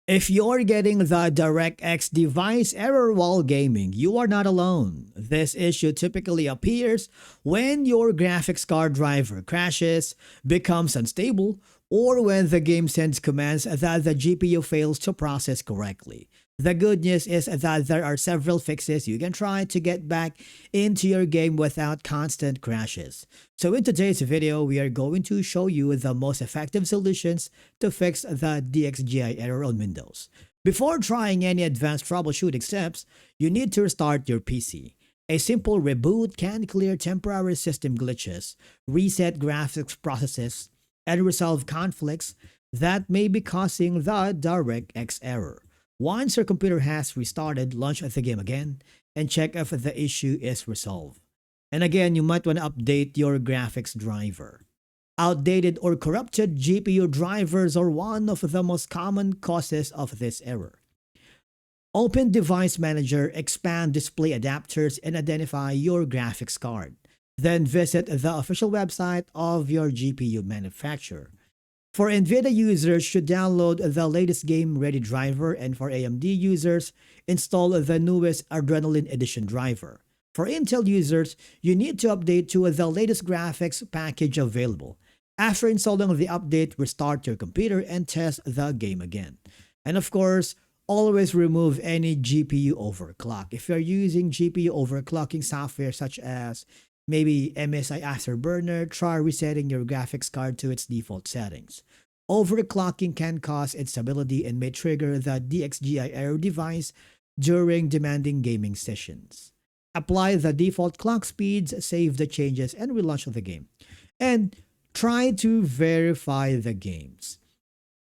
If you're getting the DirectX device error while gaming, you are not alone. This issue typically appears when your graphics card driver crashes, becomes unstable, or when the game sends commands that the GPU fails to process correctly. The good news is that there are several fixes you can try to get back into your game without constant crashes. So in today's video, we are going to show you the most effective solutions to fix the DXGI error on Windows. Before trying any advanced troubleshooting steps, you need to restart your PC. A simple reboot can clear temporary system glitches, reset graphics processes, and resolve conflicts that may be causing the DirectX error. Once your computer has restarted, launch the game again and check if the issue is resolved. And again, you might want to update your graphics driver. Outdated or corrupted GPU drivers are one of the most common causes of this error. Open Device Manager, expand display adapters, and identify your graphics card. Then visit the official website of your GPU manufacturer. For NVIDIA users, should download the latest game-ready driver, and for AMD users, install the newest Adrenalin Edition driver. For Intel users, you need to update to the latest graphics package available. After installing the update, restart your computer and test the game again. And of course, always remove any GPU overclock. If you're using GPU overclocking software such as maybe MSI Afterburner, try resetting your graphics card to its default settings. Overclocking can cause instability and may trigger the DXGI error device during demanding gaming sessions. Apply the default clock speeds, save the changes, and relaunch the game. And try to verify the games.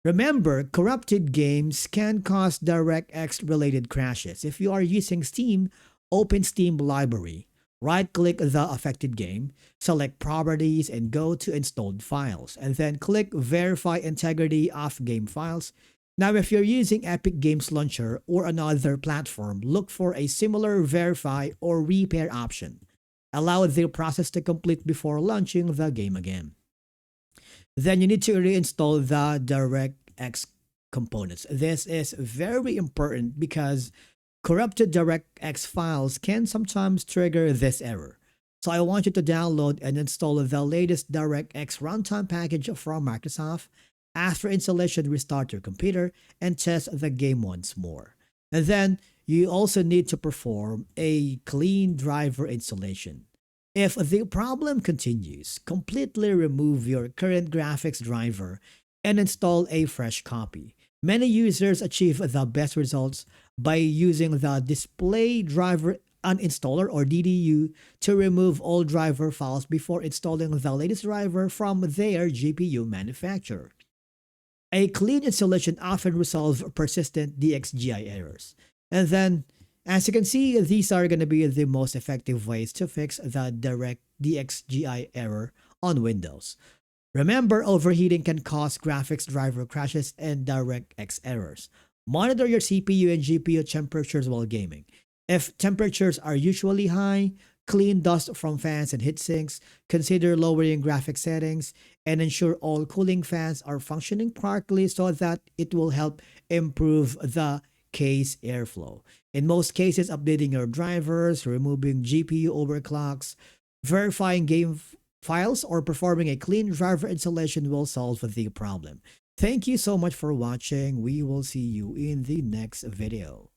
Remember, corrupted games can cause DirectX related crashes. If you are using Steam, open Steam Library. Right-click the affected game, select Properties, and go to Installed Files, and then click Verify Integrity of Game Files. Now, if you're using Epic Games Launcher or another platform, look for a similar Verify or Repair option. Allow the process to complete before launching the game again. Then you need to reinstall the DirectX components. This is very important because corrupted DirectX files can sometimes trigger this error. So I want you to download and install the latest DirectX runtime package from Microsoft. After installation, restart your computer and test the game once more. And then you also need to perform a clean driver installation. If the problem continues, completely remove your current graphics driver and install a fresh copy. Many users achieve the best results by using the Display Driver Uninstaller or DDU to remove all driver files before installing the latest driver from their GPU manufacturer. A clean installation often resolves persistent DXGI errors. And then, as you can see, these are going to be the most effective ways to fix the direct DXGI error on Windows. Remember, overheating can cause graphics driver crashes and DirectX errors. Monitor your CPU and GPU temperatures while gaming. If temperatures are usually high, clean dust from fans and heatsinks, consider lowering graphics settings, and ensure all cooling fans are functioning properly so that it will help improve the case airflow. In most cases, updating your drivers, removing GPU overclocks, verifying game files, or performing a clean driver installation will solve the problem. Thank you so much for watching. We will see you in the next video.